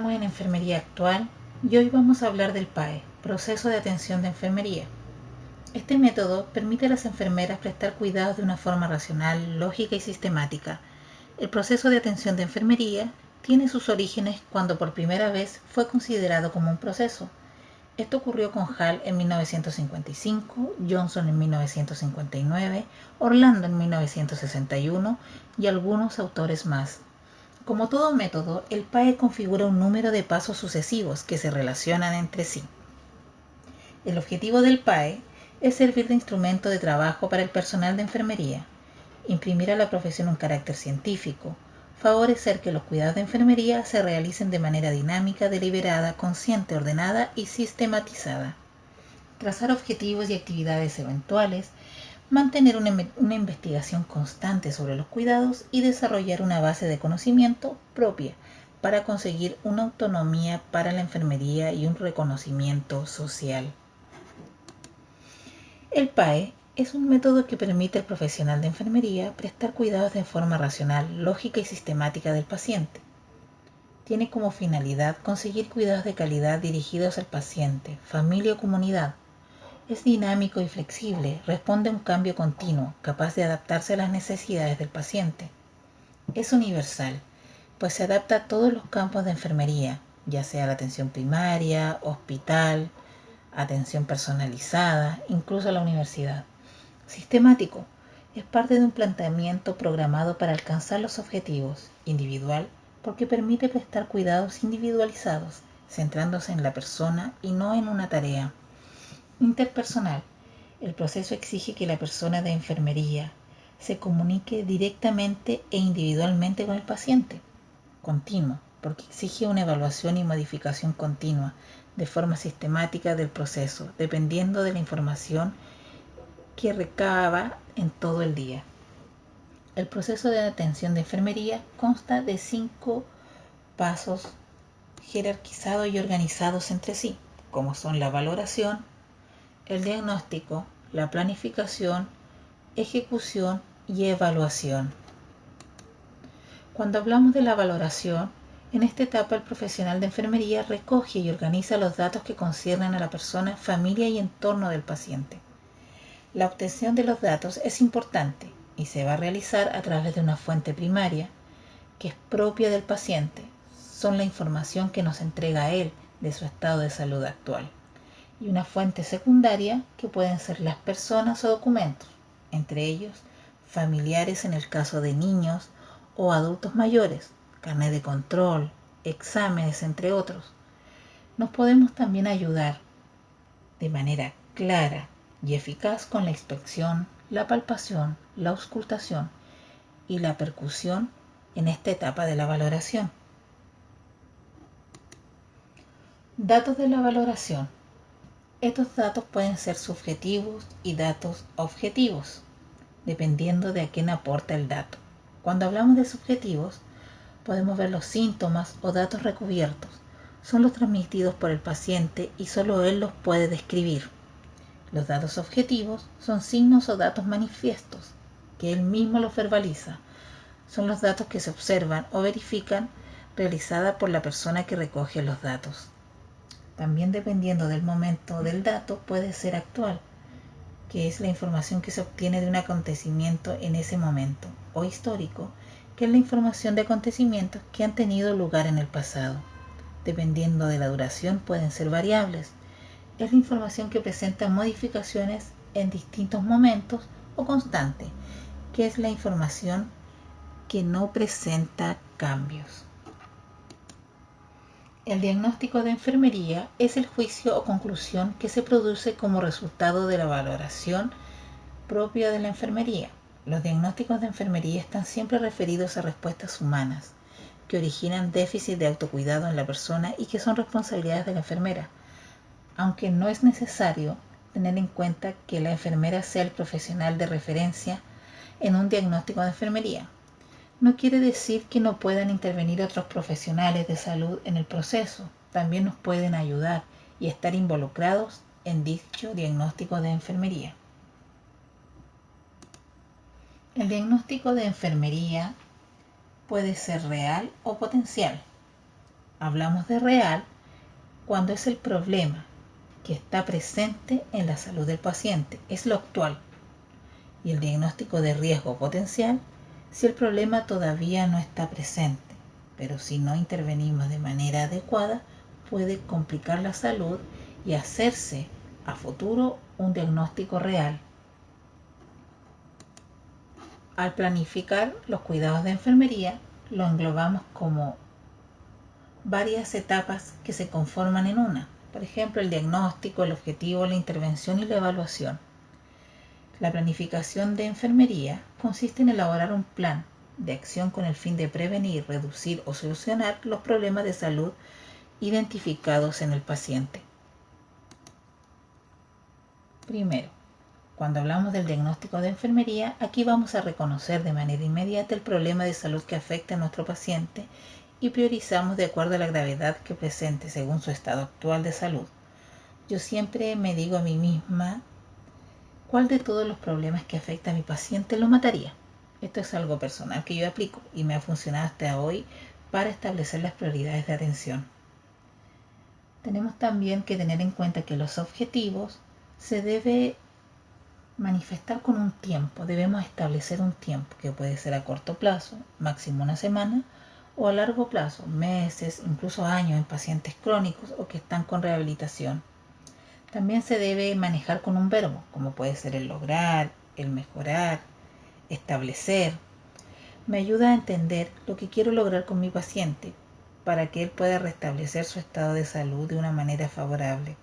Estamos en Enfermería Actual y hoy vamos a hablar del PAE, Proceso de Atención de Enfermería. Este método permite a las enfermeras prestar cuidados de una forma racional, lógica y sistemática. El proceso de atención de enfermería tiene sus orígenes cuando por primera vez fue considerado como un proceso. Esto ocurrió con Hall en 1955, Johnson en 1959, Orlando en 1961 y algunos autores más. Como todo método, el PAE configura un número de pasos sucesivos que se relacionan entre sí. El objetivo del PAE es servir de instrumento de trabajo para el personal de enfermería, imprimir a la profesión un carácter científico, favorecer que los cuidados de enfermería se realicen de manera dinámica, deliberada, consciente, ordenada y sistematizada, trazar objetivos y actividades eventuales, mantener una investigación constante sobre los cuidados y desarrollar una base de conocimiento propia para conseguir una autonomía para la enfermería y un reconocimiento social. El PAE es un método que permite al profesional de enfermería prestar cuidados de forma racional, lógica y sistemática del paciente. Tiene como finalidad conseguir cuidados de calidad dirigidos al paciente, familia o comunidad. Es dinámico y flexible, responde a un cambio continuo, capaz de adaptarse a las necesidades del paciente. Es universal, pues se adapta a todos los campos de enfermería, ya sea la atención primaria, hospital, atención personalizada, incluso a la universidad. Sistemático, es parte de un planteamiento programado para alcanzar los objetivos. Individual, porque permite prestar cuidados individualizados, centrándose en la persona y no en una tarea. Interpersonal. El proceso exige que la persona de enfermería se comunique directamente e individualmente con el paciente. Continuo, porque exige una evaluación y modificación continua, de forma sistemática del proceso, dependiendo de la información que recaba en todo el día. El proceso de atención de enfermería consta de 5 pasos jerarquizados y organizados entre sí, como son la valoración, el diagnóstico, la planificación, ejecución y evaluación. Cuando hablamos de la valoración, en esta etapa el profesional de enfermería recoge y organiza los datos que conciernen a la persona, familia y entorno del paciente. La obtención de los datos es importante y se va a realizar a través de una fuente primaria que es propia del paciente. Son la información que nos entrega a él de su estado de salud actual. Y una fuente secundaria que pueden ser las personas o documentos, entre ellos familiares en el caso de niños o adultos mayores, carnet de control, exámenes, entre otros. Nos podemos también ayudar de manera clara y eficaz con la inspección, la palpación, la auscultación y la percusión en esta etapa de la valoración. Datos de la valoración. Estos datos pueden ser subjetivos y datos objetivos, dependiendo de a quién aporta el dato. Cuando hablamos de subjetivos, podemos ver los síntomas o datos recubiertos. Son los transmitidos por el paciente y solo él los puede describir. Los datos objetivos son signos o datos manifiestos, que él mismo los verbaliza. Son los datos que se observan o verifican realizada por la persona que recoge los datos. También dependiendo del momento del dato puede ser actual, que es la información que se obtiene de un acontecimiento en ese momento, o histórico, que es la información de acontecimientos que han tenido lugar en el pasado. Dependiendo de la duración pueden ser variables. Es la información que presenta modificaciones en distintos momentos o constante, que es la información que no presenta cambios. El diagnóstico de enfermería es el juicio o conclusión que se produce como resultado de la valoración propia de la enfermería. Los diagnósticos de enfermería están siempre referidos a respuestas humanas que originan déficit de autocuidado en la persona y que son responsabilidades de la enfermera, aunque no es necesario tener en cuenta que la enfermera sea el profesional de referencia en un diagnóstico de enfermería. No quiere decir que no puedan intervenir otros profesionales de salud en el proceso. También nos pueden ayudar y estar involucrados en dicho diagnóstico de enfermería. El diagnóstico de enfermería puede ser real o potencial. Hablamos de real cuando es el problema que está presente en la salud del paciente, es lo actual. Y el diagnóstico de riesgo potencial si el problema todavía no está presente, pero si no intervenimos de manera adecuada puede complicar la salud y hacerse a futuro un diagnóstico real. Al planificar los cuidados de enfermería, lo englobamos como varias etapas que se conforman en una. Por ejemplo, el diagnóstico, el objetivo, la intervención y la evaluación. La planificación de enfermería consiste en elaborar un plan de acción con el fin de prevenir, reducir o solucionar los problemas de salud identificados en el paciente. Primero, cuando hablamos del diagnóstico de enfermería, aquí vamos a reconocer de manera inmediata el problema de salud que afecta a nuestro paciente y priorizamos de acuerdo a la gravedad que presente según su estado actual de salud. Yo siempre me digo a mí misma, ¿cuál de todos los problemas que afecta a mi paciente lo mataría? Esto es algo personal que yo aplico y me ha funcionado hasta hoy para establecer las prioridades de atención. Tenemos también que tener en cuenta que los objetivos se debe manifestar con un tiempo. Debemos establecer un tiempo que puede ser a corto plazo, máximo una semana, o a largo plazo, meses, incluso años en pacientes crónicos o que están con rehabilitación. También se debe manejar con un verbo, como puede ser el lograr, el mejorar, establecer. Me ayuda a entender lo que quiero lograr con mi paciente para que él pueda restablecer su estado de salud de una manera favorable.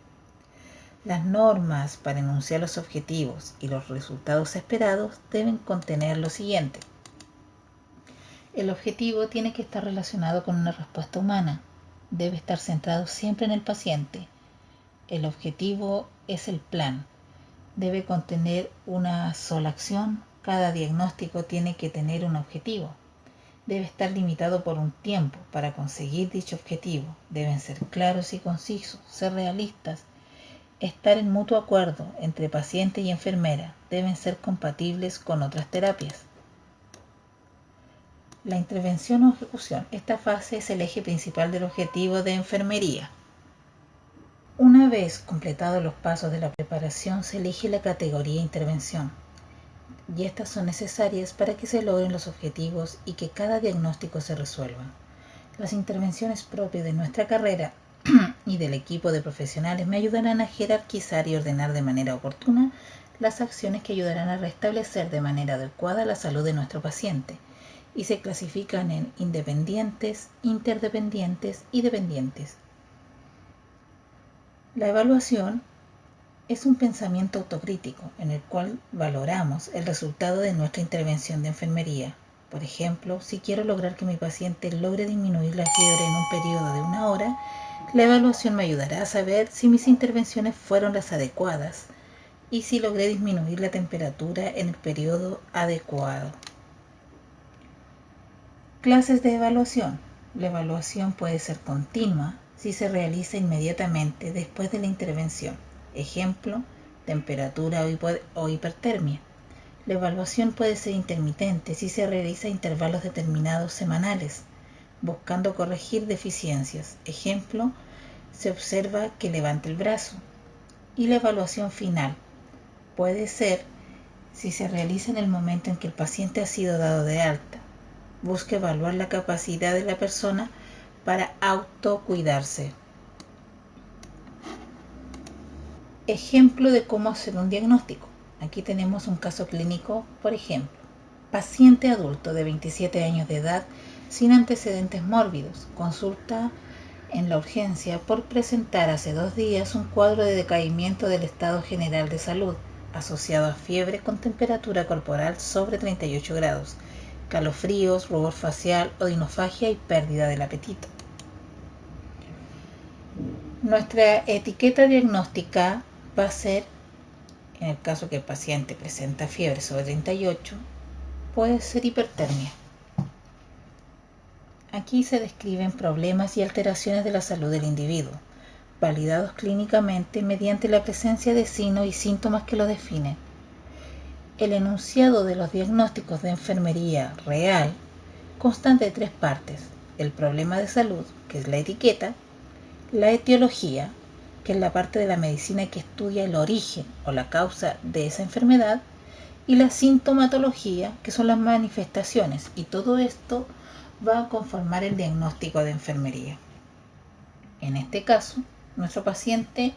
Las normas para enunciar los objetivos y los resultados esperados deben contener lo siguiente. El objetivo tiene que estar relacionado con una respuesta humana. Debe estar centrado siempre en el paciente. El objetivo es el plan. Debe contener una sola acción. Cada diagnóstico tiene que tener un objetivo. Debe estar limitado por un tiempo para conseguir dicho objetivo. Deben ser claros y concisos, ser realistas, estar en mutuo acuerdo entre paciente y enfermera. Deben ser compatibles con otras terapias. La intervención o ejecución. Esta fase es el eje principal del objetivo de enfermería. Una vez completados los pasos de la preparación, se elige la categoría intervención. Y estas son necesarias para que se logren los objetivos y que cada diagnóstico se resuelva. Las intervenciones propias de nuestra carrera y del equipo de profesionales me ayudarán a jerarquizar y ordenar de manera oportuna las acciones que ayudarán a restablecer de manera adecuada la salud de nuestro paciente y se clasifican en independientes, interdependientes y dependientes. La evaluación es un pensamiento autocrítico en el cual valoramos el resultado de nuestra intervención de enfermería. Por ejemplo, si quiero lograr que mi paciente logre disminuir la fiebre en un periodo de 1 hora, la evaluación me ayudará a saber si mis intervenciones fueron las adecuadas y si logré disminuir la temperatura en el periodo adecuado. Clases de evaluación. La evaluación puede ser continua si se realiza inmediatamente después de la intervención. Ejemplo, temperatura o hipertermia. La evaluación puede ser intermitente si se realiza a intervalos determinados semanales, buscando corregir deficiencias. Ejemplo, se observa que levante el brazo. Y la evaluación final puede ser si se realiza en el momento en que el paciente ha sido dado de alta. Busca evaluar la capacidad de la persona para autocuidarse. Ejemplo de cómo hacer un diagnóstico. Aquí tenemos un caso clínico, por ejemplo. Paciente adulto de 27 años de edad sin antecedentes mórbidos. Consulta en la urgencia por presentar hace 2 días un cuadro de decaimiento del estado general de salud, asociado a fiebre con temperatura corporal sobre 38 grados, calofríos, rubor facial, odinofagia y pérdida del apetito. Nuestra etiqueta diagnóstica va a ser, en el caso que el paciente presenta fiebre sobre 38, puede ser hipertermia. Aquí se describen problemas y alteraciones de la salud del individuo, validados clínicamente mediante la presencia de signos y síntomas que lo definen. El enunciado de los diagnósticos de enfermería real constan de 3 partes: el problema de salud, que es la etiqueta, la etiología, que es la parte de la medicina que estudia el origen o la causa de esa enfermedad, y la sintomatología, que son las manifestaciones, y todo esto va a conformar el diagnóstico de enfermería. En este caso, nuestro paciente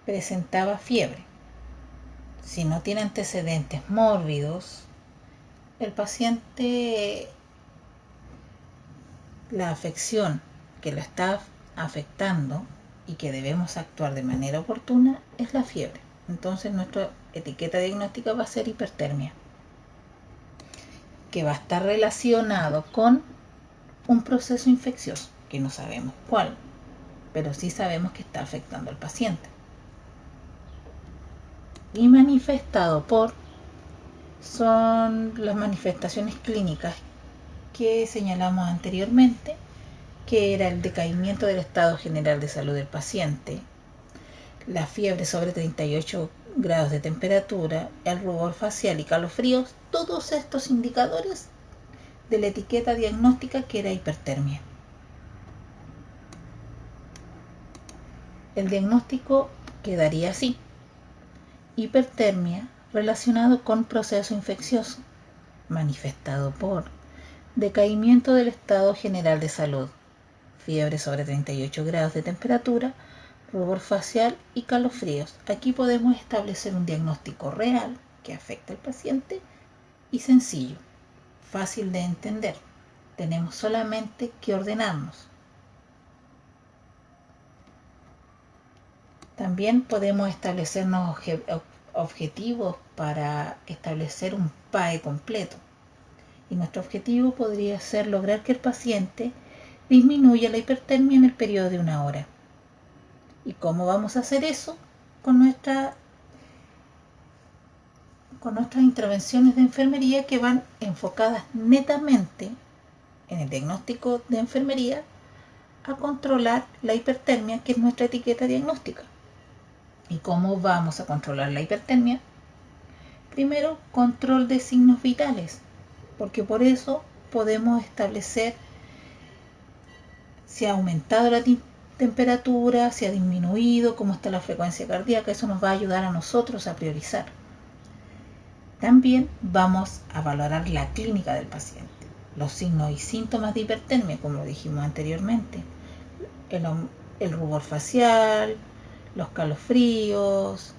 presentaba fiebre. Si no tiene antecedentes mórbidos, el paciente, la afección que lo está afectando y que debemos actuar de manera oportuna es la fiebre. Entonces nuestra etiqueta diagnóstica va a ser hipertermia, que va a estar relacionado con un proceso infeccioso, que no sabemos cuál, pero sí sabemos que está afectando al paciente. Y manifestado por son las manifestaciones clínicas que señalamos anteriormente, que era el decaimiento del estado general de salud del paciente, la fiebre sobre 38 grados de temperatura, el rubor facial y calofríos, todos estos indicadores de la etiqueta diagnóstica que era hipertermia. El diagnóstico quedaría así: hipertermia relacionado con proceso infeccioso, manifestado por decaimiento del estado general de salud, fiebre sobre 38 grados de temperatura, rubor facial y calofríos. Aquí podemos establecer un diagnóstico real que afecta al paciente y sencillo, fácil de entender. Tenemos solamente que ordenarnos. También podemos establecernos objetivos para establecer un PAE completo. Y nuestro objetivo podría ser lograr que el paciente disminuya la hipertermia en el periodo de 1 hora. ¿Y cómo vamos a hacer eso? Con nuestras intervenciones de enfermería, que van enfocadas netamente en el diagnóstico de enfermería a controlar la hipertermia, que es nuestra etiqueta diagnóstica. ¿Y cómo vamos a controlar la hipertermia? Primero, control de signos vitales, porque por eso podemos establecer si ha aumentado la temperatura, si ha disminuido, cómo está la frecuencia cardíaca. Eso nos va a ayudar a nosotros a priorizar. También vamos a valorar la clínica del paciente, los signos y síntomas de hipertermia, como dijimos anteriormente, el rubor facial, los calofríos,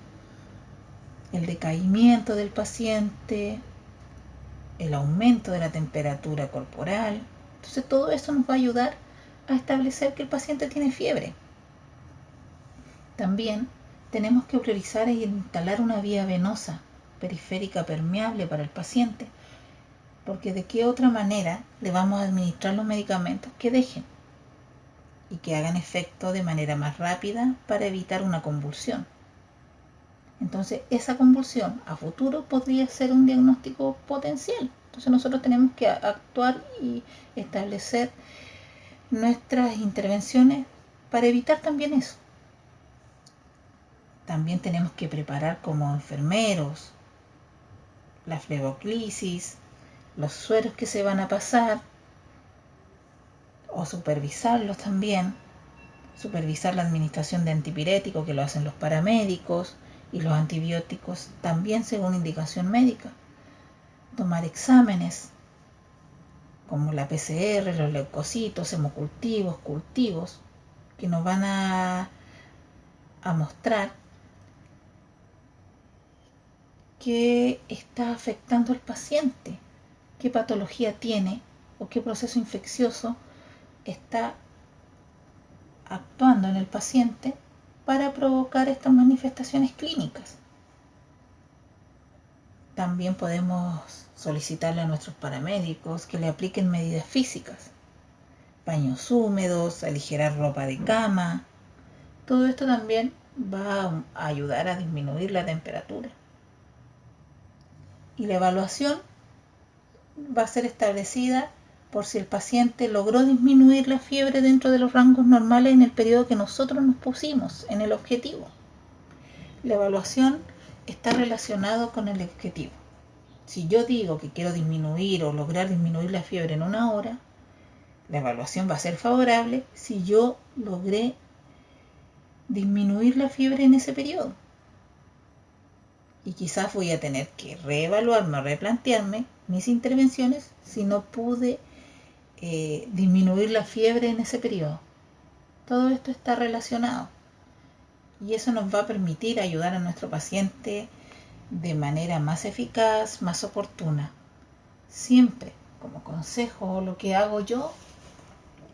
el decaimiento del paciente, el aumento de la temperatura corporal. Entonces todo eso nos va a ayudar a establecer que el paciente tiene fiebre. También tenemos que priorizar e instalar una vía venosa periférica permeable para el paciente, porque de qué otra manera le vamos a administrar los medicamentos que dejen y que hagan efecto de manera más rápida para evitar una convulsión. Entonces esa convulsión a futuro podría ser un diagnóstico potencial. Entonces nosotros tenemos que actuar y establecer nuestras intervenciones para evitar también eso. También tenemos que preparar como enfermeros la fleboclisis, los sueros que se van a pasar, o supervisarlos también, supervisar la administración de antipiréticos, que lo hacen los paramédicos, y los antibióticos también según indicación médica. Tomar exámenes como la PCR, los leucocitos, hemocultivos, cultivos, que nos van a mostrar qué está afectando al paciente, qué patología tiene o qué proceso infeccioso está actuando en el paciente para provocar estas manifestaciones clínicas. También podemos solicitarle a nuestros paramédicos que le apliquen medidas físicas, paños húmedos, aligerar ropa de cama. Todo esto también va a ayudar a disminuir la temperatura. Y la evaluación va a ser establecida por si el paciente logró disminuir la fiebre dentro de los rangos normales en el periodo que nosotros nos pusimos en el objetivo. La evaluación está relacionada con el objetivo. Si yo digo que quiero disminuir o lograr disminuir la fiebre en 1 hora, La evaluación va a ser favorable si yo logré disminuir la fiebre en ese periodo. Y quizás voy a tener que reevaluarme o replantearme mis intervenciones si no pude disminuir la fiebre en ese periodo. Todo esto está relacionado y eso nos va a permitir ayudar a nuestro paciente de manera más eficaz, más oportuna. Siempre, como consejo, lo que hago yo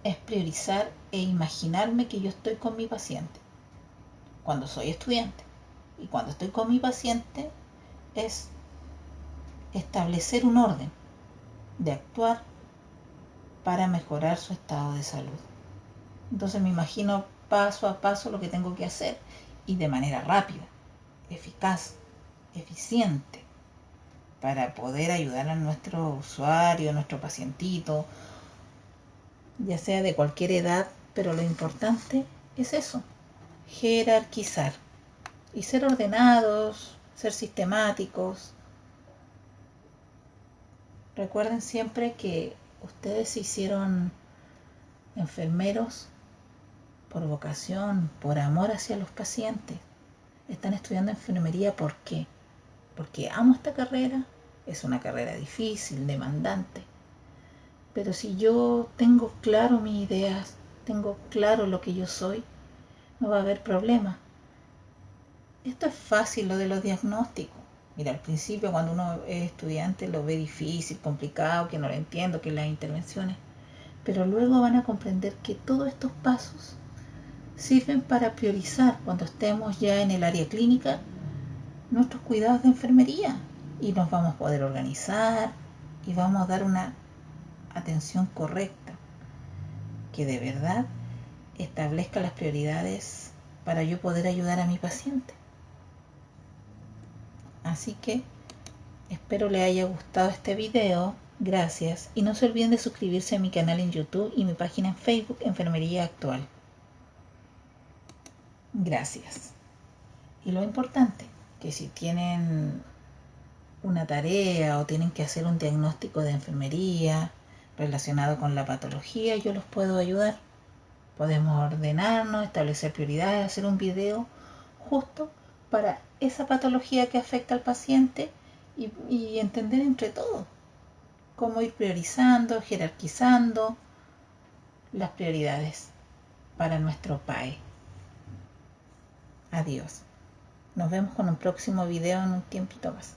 es priorizar e imaginarme que yo estoy con mi paciente cuando soy estudiante. Y cuando estoy con mi paciente es establecer un orden de actuar para mejorar su estado de salud. Entonces me imagino paso a paso lo que tengo que hacer y de manera rápida, eficaz, eficiente, para poder ayudar a nuestro usuario, a nuestro pacientito, ya sea de cualquier edad, pero lo importante es eso, jerarquizar y ser ordenados, ser sistemáticos. Recuerden siempre que ustedes se hicieron enfermeros por vocación, por amor hacia los pacientes. Están estudiando enfermería, ¿por qué? Porque amo esta carrera, es una carrera difícil, demandante. Pero si yo tengo claro mis ideas, tengo claro lo que yo soy, no va a haber problema. Esto es fácil, lo de los diagnósticos. Mira, al principio cuando uno es estudiante lo ve difícil, complicado, que no lo entiendo, que las intervenciones. Pero luego van a comprender que todos estos pasos sirven para priorizar cuando estemos ya en el área clínica nuestros cuidados de enfermería y nos vamos a poder organizar y vamos a dar una atención correcta que de verdad establezca las prioridades para yo poder ayudar a mi paciente. Así que espero les haya gustado este video. Gracias y no se olviden de suscribirse a mi canal en YouTube y mi página en Facebook Enfermería Actual. Gracias. Y lo importante, que si tienen una tarea o tienen que hacer un diagnóstico de enfermería relacionado con la patología, yo los puedo ayudar. Podemos ordenarnos, establecer prioridades, hacer un video justo para esa patología que afecta al paciente y entender entre todos cómo ir priorizando, jerarquizando las prioridades para nuestro PAE. Adiós. Nos vemos con un próximo video en un tiempito más.